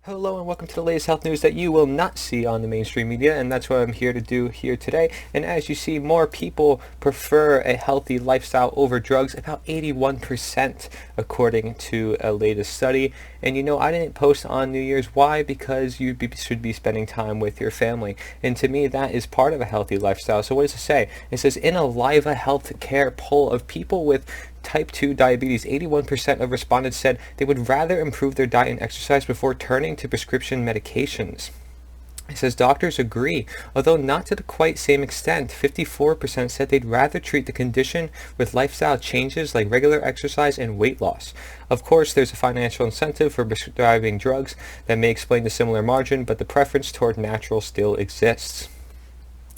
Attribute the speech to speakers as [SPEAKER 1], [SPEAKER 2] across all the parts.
[SPEAKER 1] Hello and welcome to the latest health news that you will not see on the mainstream media, and that's what I'm here to do here today. And as you see, more people prefer a healthy lifestyle over drugs, about 81% according to a latest study. And you know, I didn't post on New Year's. Why? Because you should be spending time with your family. And to me, that is part of a healthy lifestyle. So what does it say? It says, in a Liva Healthcare poll of people with type 2 diabetes, 81% of respondents said they would rather improve their diet and exercise before turning to prescription medications. It says doctors agree, although not to the quite same extent. 54% said they'd rather treat the condition with lifestyle changes like regular exercise and weight loss. Of course, there's a financial incentive for prescribing drugs that may explain the similar margin, but the preference toward natural still exists.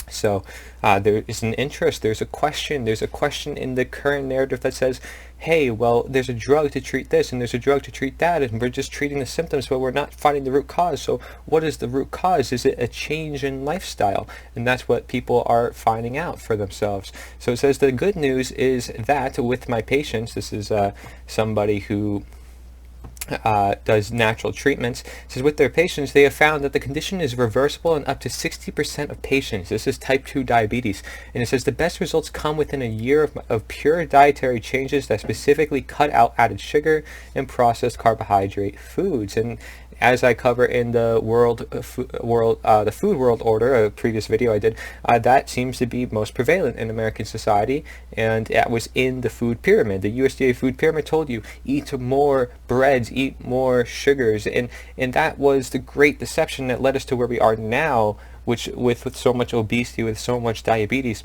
[SPEAKER 1] So there is an interest, there's a question in the current narrative that says, hey, well, there's a drug to treat this and there's a drug to treat that, and we're just treating the symptoms, but we're not finding the root cause. So what is the root cause? Is it a change in lifestyle? And that's what people are finding out for themselves. So it says the good news is that with my patients, this is somebody who does natural treatments, says with their patients they have found that the condition is reversible in up to 60% of patients. This is type 2 diabetes, and it says the best results come within a year of pure dietary changes that specifically cut out added sugar and processed carbohydrate foods. And as I cover in the the food world order, a previous video I did, that seems to be most prevalent in American society, and that was in the food pyramid. The USDA food pyramid told you eat more breads, eat more sugars, and that was the great deception that led us to where we are now, which with so much obesity, with so much diabetes,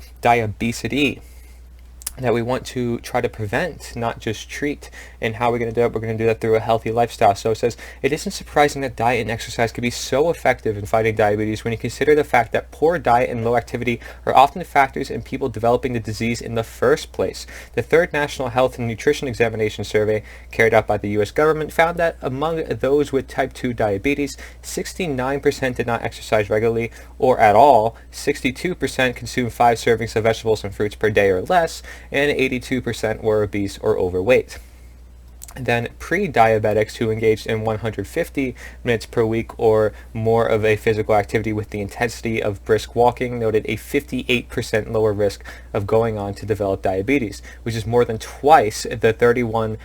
[SPEAKER 1] that we want to try to prevent, not just treat. And how we're going to do it? We're going to do that through a healthy lifestyle. So it says, it isn't surprising that diet and exercise can be so effective in fighting diabetes when you consider the fact that poor diet and low activity are often factors in people developing the disease in the first place. The third National Health and Nutrition Examination Survey carried out by the U.S. government found that among those with type 2 diabetes, 69% did not exercise regularly or at all, 62% consumed 5 servings of vegetables and fruits per day or less, and 82% were obese or overweight. Then pre-diabetics who engaged in 150 minutes per week or more of a physical activity with the intensity of brisk walking noted a 58% lower risk of going on to develop diabetes, which is more than twice the 31%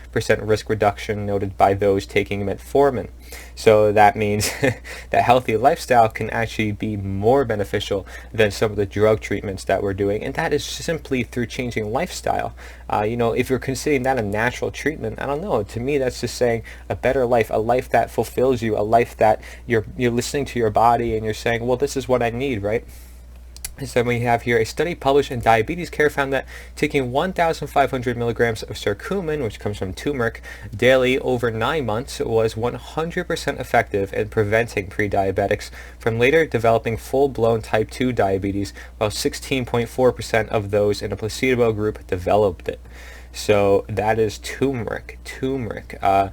[SPEAKER 1] risk reduction noted by those taking metformin. So that means that healthy lifestyle can actually be more beneficial than some of the drug treatments that we're doing, and that is simply through changing lifestyle. You know, if you're considering that a natural treatment, I don't know. To me, that's just saying a better life, a life that fulfills you, a life that you're listening to your body and you're saying, well, this is what I need, right? And so we have here a study published in Diabetes Care found that taking 1,500 milligrams of curcumin, which comes from turmeric, daily over 9 months was 100% effective in preventing pre-diabetics from later developing full-blown type 2 diabetes, while 16.4% of those in a placebo group developed it. So that is turmeric, a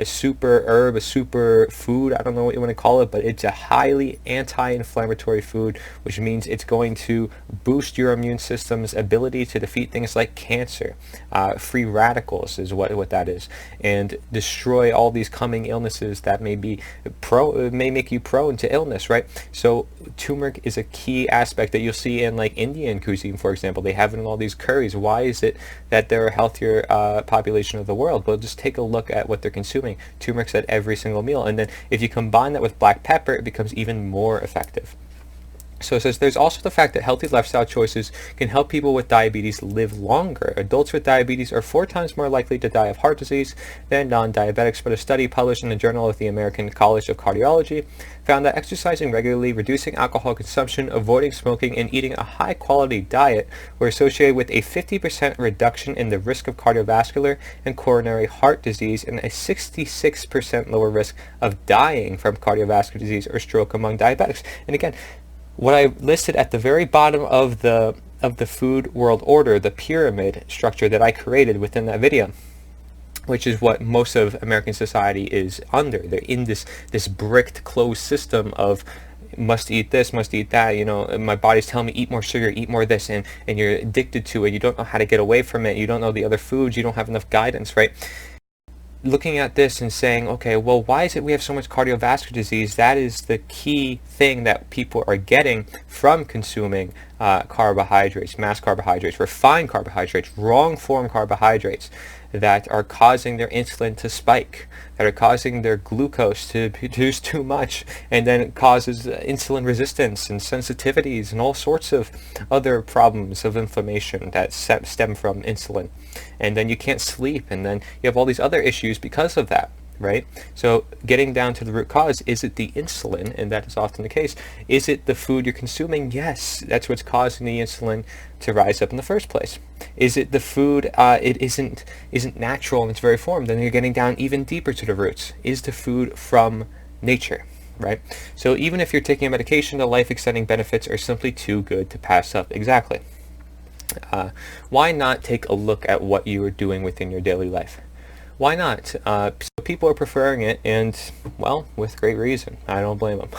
[SPEAKER 1] super herb, a super food, I don't know what you want to call it, but it's a highly anti-inflammatory food, which means it's going to boost your immune system's ability to defeat things like cancer, free radicals is what that is, and destroy all these coming illnesses that may make you prone to illness, right? So turmeric is a key aspect that you'll see in like Indian cuisine, for example. They have it in all these curries. Why is it that they're a healthier population of the world? Well, just take a look at what they're consuming. Turmeric's at every single meal, and then if you combine that with black pepper, it becomes even more effective. So it says there's also the fact that healthy lifestyle choices can help people with diabetes live longer. Adults with diabetes are 4 times more likely to die of heart disease than non-diabetics, but a study published in the Journal of the American College of Cardiology found that exercising regularly, reducing alcohol consumption, avoiding smoking, and eating a high-quality diet were associated with a 50% reduction in the risk of cardiovascular and coronary heart disease and a 66% lower risk of dying from cardiovascular disease or stroke among diabetics. And again, what I listed at the very bottom of the food world order, the pyramid structure that I created within that video, which is what most of American society is under. They're in this bricked, closed system of must eat this, must eat that, my body's telling me eat more sugar, eat more this, and you're addicted to it. You don't know how to get away from it. You don't know the other foods. You don't have enough guidance, right? Looking at this and saying, okay, well, why is it we have so much cardiovascular disease? That is the key thing that people are getting from consuming carbohydrates, mass carbohydrates, refined carbohydrates, wrong form carbohydrates that are causing their insulin to spike, that are causing their glucose to produce too much, and then it causes insulin resistance and sensitivities and all sorts of other problems of inflammation that stem from insulin. And then you can't sleep, and then you have all these other issues because of that, right? So getting down to the root cause, is it the insulin? And that is often the case. Is it the food you're consuming? Yes, that's what's causing the insulin to rise up in the first place. Is it the food it isn't natural in its very form? Then you're getting down even deeper to the roots. Is the food from nature? Right? So even if you're taking a medication, the life-extending benefits are simply too good to pass up. Exactly. Why not take a look at what you are doing within your daily life? Why not? So people are preferring it, and, well, with great reason. I don't blame them.